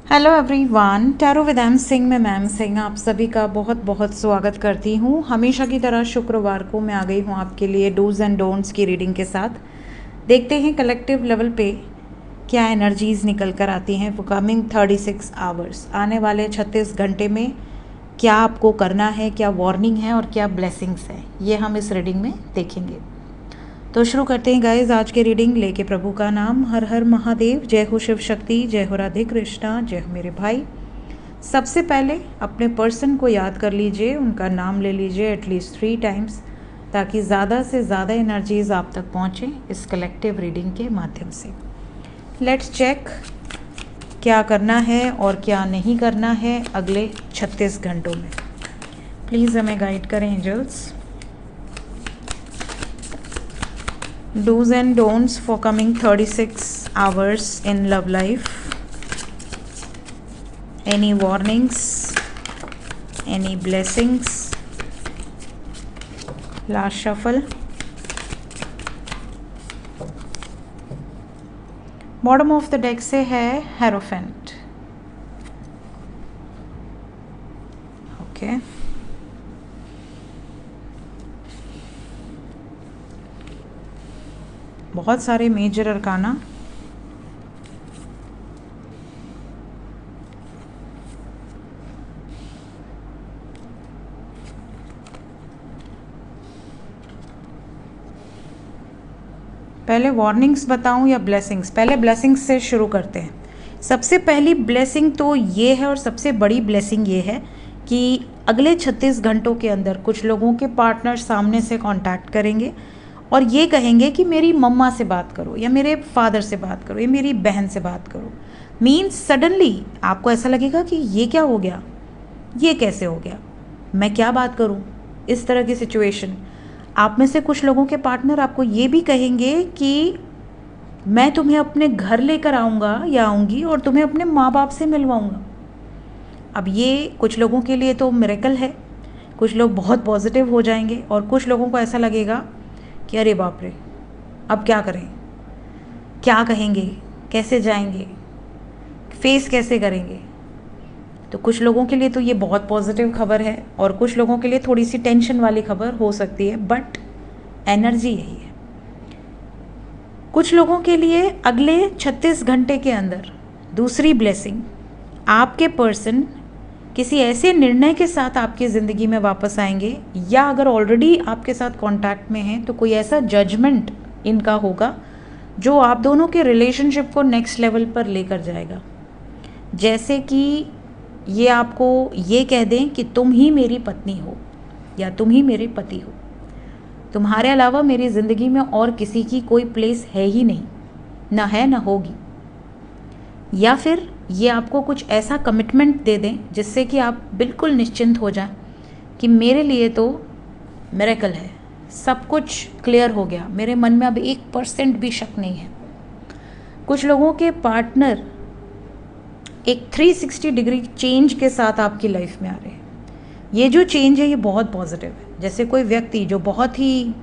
Hello everyone, tarot with M Singh में ma'am Singh आप सभी का बहुत बहुत स्वागत करती हूँ। हमेशा की तरह शुक्रवार को मैं आ गई हूँ आपके लिए डूज एंड डोंट्स की रीडिंग के साथ। देखते हैं कलेक्टिव लेवल पे क्या एनर्जीज़ निकल कर आती हैं फॉर कमिंग 36 आवर्स। आने वाले 36 घंटे में क्या आपको करना है, क्या वार्निंग है और क्या ब्लेसिंग्स है, ये हम इस रीडिंग में देखेंगे। तो शुरू करते हैं गाइज आज की रीडिंग लेके प्रभु का नाम। हर हर महादेव, जय हो शिव शक्ति, जय हो राधे कृष्णा, जय हो मेरे भाई। सबसे पहले अपने पर्सन को याद कर लीजिए, उनका नाम ले लीजिए एटलीस्ट 3 टाइम्स, ताकि ज़्यादा से ज़्यादा एनर्जीज आप तक पहुँचें इस कलेक्टिव रीडिंग के माध्यम से। लेट्स चेक क्या करना है और क्या नहीं करना है अगले 36 घंटों में। प्लीज़ हमें गाइड करें angels. Do's and don'ts for coming 36 hours in love life. Any warnings? Any blessings? Last shuffle. Bottom of the deck से है Hierophant. Okay. बहुत सारे मेजर अरकाना। पहले वार्निंग्स बताऊं या ब्लेसिंग्स? पहले ब्लेसिंग्स से शुरू करते हैं। सबसे पहली ब्लेसिंग तो ये है और सबसे बड़ी ब्लेसिंग ये है कि अगले 36 घंटों के अंदर कुछ लोगों के पार्टनर सामने से कांटेक्ट करेंगे और ये कहेंगे कि मेरी मम्मा से बात करो या मेरे फादर से बात करो या मेरी बहन से बात करो। मीन्स सडनली आपको ऐसा लगेगा कि ये क्या हो गया, ये कैसे हो गया, मैं क्या बात करूं। इस तरह की सिचुएशन। आप में से कुछ लोगों के पार्टनर आपको ये भी कहेंगे कि मैं तुम्हें अपने घर लेकर आऊँगा या आऊँगी और तुम्हें अपने माँ बाप से मिलवाऊँगा। अब ये कुछ लोगों के लिए तो मिरेकल है, कुछ लोग बहुत पॉजिटिव हो जाएंगे और कुछ लोगों को ऐसा लगेगा कि अरे बाप रे, अब क्या करें, क्या कहेंगे, कैसे जाएंगे, फेस कैसे करेंगे। तो कुछ लोगों के लिए तो ये बहुत पॉजिटिव खबर है और कुछ लोगों के लिए थोड़ी सी टेंशन वाली खबर हो सकती है, बट एनर्जी यही है। कुछ लोगों के लिए अगले 36 घंटे के अंदर दूसरी ब्लेसिंग, आपके पर्सन किसी ऐसे निर्णय के साथ आपकी ज़िंदगी में वापस आएंगे या अगर ऑलरेडी आपके साथ कांटेक्ट में हैं तो कोई ऐसा जजमेंट इनका होगा जो आप दोनों के रिलेशनशिप को नेक्स्ट लेवल पर लेकर जाएगा। जैसे कि ये आपको ये कह दें कि तुम ही मेरी पत्नी हो या तुम ही मेरे पति हो, तुम्हारे अलावा मेरी ज़िंदगी में और किसी की कोई प्लेस है ही नहीं, ना है ना होगी। या फिर ये आपको कुछ ऐसा कमिटमेंट दे दें जिससे कि आप बिल्कुल निश्चिंत हो जाएं कि मेरे लिए तो मिरेकल है, सब कुछ क्लियर हो गया, मेरे मन में अब 1% भी शक नहीं है। कुछ लोगों के पार्टनर एक 360 डिग्री चेंज के साथ आपकी लाइफ में आ रहे हैं। ये जो चेंज है ये बहुत पॉजिटिव है। जैसे कोई व्यक्ति जो बहुत ही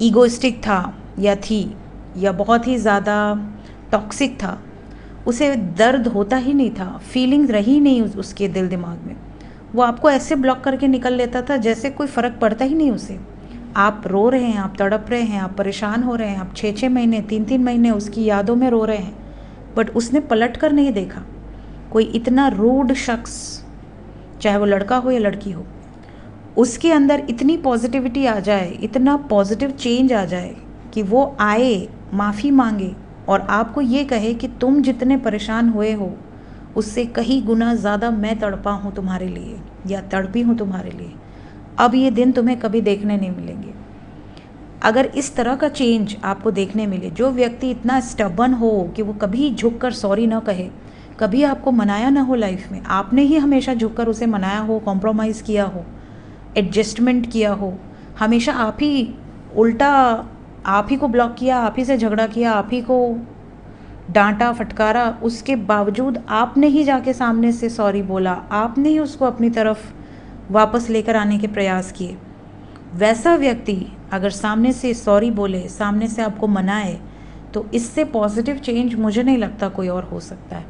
ईगोइस्टिक था या थी या बहुत ही ज़्यादा टॉक्सिक था, उसे दर्द होता ही नहीं था, फीलिंग रही नहीं उसके दिल दिमाग में, वो आपको ऐसे ब्लॉक करके निकल लेता था जैसे कोई फ़र्क पड़ता ही नहीं उसे। आप रो रहे हैं, आप तड़प रहे हैं, आप परेशान हो रहे हैं, आप 6-6 महीने 3-3 महीने उसकी यादों में रो रहे हैं, बट उसने पलट कर नहीं देखा। कोई इतना रूड शख्स, चाहे वो लड़का हो या लड़की हो, उसके अंदर इतनी पॉजिटिविटी आ जाए, इतना पॉजिटिव चेंज आ जाए कि वो आए, माफ़ी मांगे और आपको ये कहे कि तुम जितने परेशान हुए हो उससे कहीं गुना ज़्यादा मैं तड़पा हूँ तुम्हारे लिए या तड़पी हूँ तुम्हारे लिए। अब ये दिन तुम्हें कभी देखने नहीं मिलेंगे। अगर इस तरह का चेंज आपको देखने मिले, जो व्यक्ति इतना स्टबर्न हो कि वो कभी झुककर सॉरी ना कहे, कभी आपको मनाया ना हो लाइफ में, आपने ही हमेशा झुककर उसे मनाया हो, कॉम्प्रोमाइज़ किया हो, एडजस्टमेंट किया हो, हमेशा आप ही उल्टा आप ही को ब्लॉक किया, आप ही से झगड़ा किया, आप ही को डांटा फटकारा, उसके बावजूद आपने ही जाके सामने से सॉरी बोला, आपने ही उसको अपनी तरफ वापस लेकर आने के प्रयास किए। वैसा व्यक्ति अगर सामने से सॉरी बोले, सामने से आपको मनाए, तो इससे पॉजिटिव चेंज मुझे नहीं लगता कोई और हो सकता है।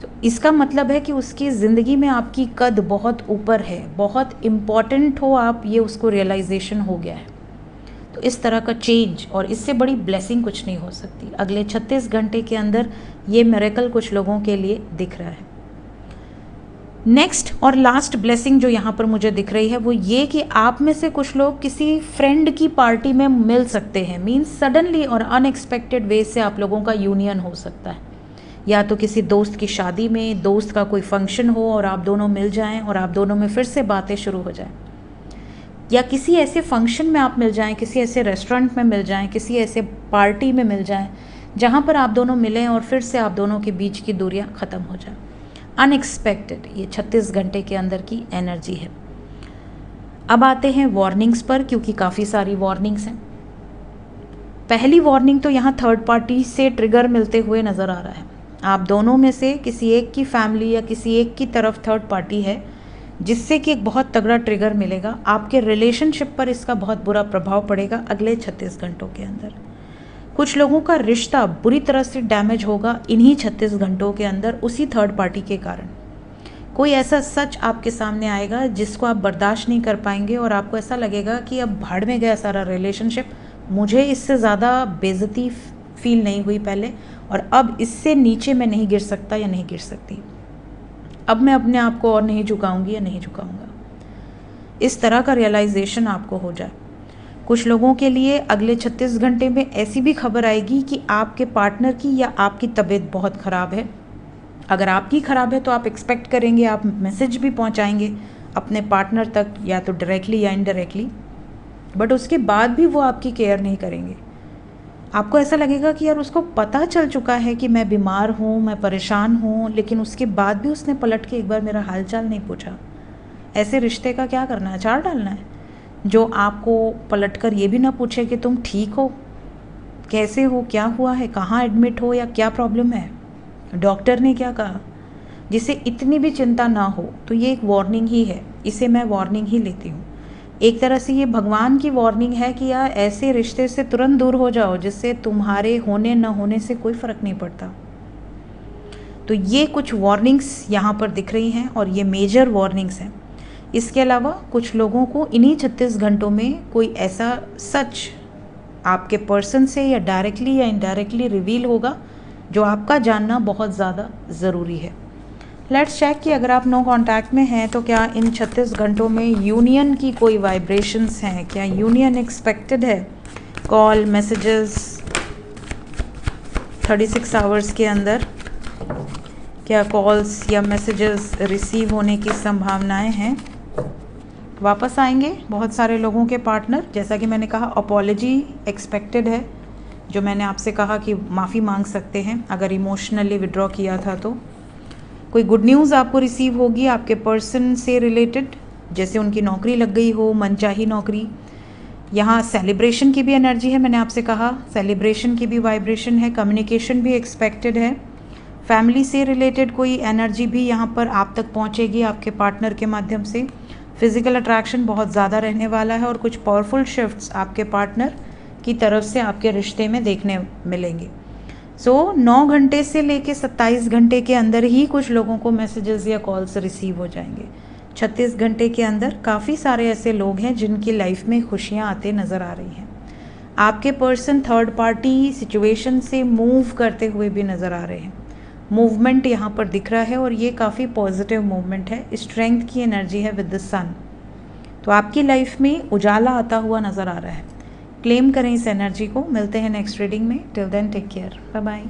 तो इसका मतलब है कि उसकी ज़िंदगी में आपकी कद बहुत ऊपर है, बहुत इम्पॉर्टेंट हो आप, ये उसको रियलाइजेशन हो गया है। तो इस तरह का चेंज और इससे बड़ी ब्लेसिंग कुछ नहीं हो सकती। अगले 36 घंटे के अंदर ये मिरेकल कुछ लोगों के लिए दिख रहा है। नेक्स्ट और लास्ट ब्लेसिंग जो यहाँ पर मुझे दिख रही है वो ये कि आप में से कुछ लोग किसी फ्रेंड की पार्टी में मिल सकते हैं। मीन्स सडनली और अनएक्सपेक्टेड वे से आप लोगों का यूनियन हो सकता है, या तो किसी दोस्त की शादी में, दोस्त का कोई फंक्शन हो और आप दोनों मिल जाएं और आप दोनों में फिर से बातें शुरू हो जाएं, या किसी ऐसे फंक्शन में आप मिल जाएं, किसी ऐसे रेस्टोरेंट में मिल जाएं, किसी ऐसे पार्टी में मिल जाएं जहां पर आप दोनों मिलें और फिर से आप दोनों के बीच की दूरियां ख़त्म हो जाएं। अनएक्सपेक्टेड ये 36 घंटे के अंदर की एनर्जी है। अब आते हैं वार्निंग्स पर, क्योंकि काफ़ी सारी वार्निंग्स हैं। पहली वार्निंग तो यहाँ थर्ड पार्टी से ट्रिगर मिलते हुए नज़र आ रहा है। आप दोनों में से किसी एक की फैमिली या किसी एक की तरफ थर्ड पार्टी है जिससे कि एक बहुत तगड़ा ट्रिगर मिलेगा। आपके रिलेशनशिप पर इसका बहुत बुरा प्रभाव पड़ेगा अगले 36 घंटों के अंदर। कुछ लोगों का रिश्ता बुरी तरह से डैमेज होगा इन्हीं 36 घंटों के अंदर उसी थर्ड पार्टी के कारण। कोई ऐसा सच आपके सामने आएगा जिसको आप बर्दाश्त नहीं कर पाएंगे और आपको ऐसा लगेगा कि अब भाड़ में गया सारा रिलेशनशिप, मुझे इससे ज़्यादा बेइज्जती फील नहीं हुई पहले और अब इससे नीचे मैं नहीं गिर सकता या नहीं गिर सकती, अब मैं अपने आप को और नहीं झुकाऊंगी या नहीं झुकाऊंगा। इस तरह का रियलाइजेशन आपको हो जाए। कुछ लोगों के लिए अगले 36 घंटे में ऐसी भी खबर आएगी कि आपके पार्टनर की या आपकी तबीयत बहुत ख़राब है। अगर आपकी ख़राब है तो आप एक्सपेक्ट करेंगे, आप मैसेज भी पहुंचाएंगे अपने पार्टनर तक, या तो डायरेक्टली या इनडायरेक्टली, बट उसके बाद भी वो आपकी केयर नहीं करेंगे। आपको ऐसा लगेगा कि यार उसको पता चल चुका है कि मैं बीमार हूँ, मैं परेशान हूँ, लेकिन उसके बाद भी उसने पलट के एक बार मेरा हालचाल नहीं पूछा। ऐसे रिश्ते का क्या करना है, अचार डालना है, जो आपको पलट कर ये भी ना पूछे कि तुम ठीक हो, कैसे हो, क्या हुआ है, कहाँ एडमिट हो या क्या प्रॉब्लम है, डॉक्टर ने क्या कहा, जिसे इतनी भी चिंता ना हो। तो ये एक वार्निंग ही है, इसे मैं वार्निंग ही लेती हूँ। एक तरह से ये भगवान की वार्निंग है कि यार ऐसे रिश्ते से तुरंत दूर हो जाओ जिससे तुम्हारे होने न होने से कोई फ़र्क नहीं पड़ता। तो ये कुछ वार्निंग्स यहाँ पर दिख रही हैं और ये मेजर वार्निंग्स हैं। इसके अलावा कुछ लोगों को इन्हीं 36 घंटों में कोई ऐसा सच आपके पर्सन से या डायरेक्टली या इनडायरेक्टली रिवील होगा जो आपका जानना बहुत ज़्यादा ज़रूरी है। लेट्स चेक कि अगर आप नो कांटेक्ट में हैं तो क्या इन 36 घंटों में यूनियन की कोई वाइब्रेशंस हैं, क्या यूनियन एक्सपेक्टेड है। कॉल, मैसेजेस 36 आवर्स के अंदर क्या कॉल्स या मैसेजेस रिसीव होने की संभावनाएं हैं। वापस आएंगे बहुत सारे लोगों के पार्टनर, जैसा कि मैंने कहा अपॉलॉजी एक्सपेक्टेड है, जो मैंने आपसे कहा कि माफ़ी मांग सकते हैं अगर इमोशनली विड्रॉ किया था। तो कोई गुड न्यूज़ आपको रिसीव होगी आपके पर्सन से रिलेटेड, जैसे उनकी नौकरी लग गई हो, मनचाही नौकरी। यहाँ सेलिब्रेशन की भी एनर्जी है, मैंने आपसे कहा सेलिब्रेशन की भी वाइब्रेशन है, कम्युनिकेशन भी एक्सपेक्टेड है। फैमिली से रिलेटेड कोई एनर्जी भी यहाँ पर आप तक पहुँचेगी आपके पार्टनर के माध्यम से। फिज़िकल अट्रैक्शन बहुत ज़्यादा रहने वाला है और कुछ पावरफुल शिफ्ट्स आपके पार्टनर की तरफ से आपके रिश्ते में देखने मिलेंगे। 9 घंटे से लेके 27 घंटे के अंदर ही कुछ लोगों को मैसेजेस या कॉल्स रिसीव हो जाएंगे। 36 घंटे के अंदर काफ़ी सारे ऐसे लोग हैं जिनकी लाइफ में खुशियां आते नज़र आ रही हैं। आपके पर्सन थर्ड पार्टी सिचुएशन से मूव करते हुए भी नज़र आ रहे हैं। मूवमेंट यहाँ पर दिख रहा है और ये काफ़ी पॉजिटिव मूवमेंट है, स्ट्रेंथ की एनर्जी है विद द सन। तो आपकी लाइफ में उजाला आता हुआ नज़र आ रहा है। क्लेम करें इस एनर्जी को। मिलते हैं नेक्स्ट रीडिंग में। Till then take care, bye bye.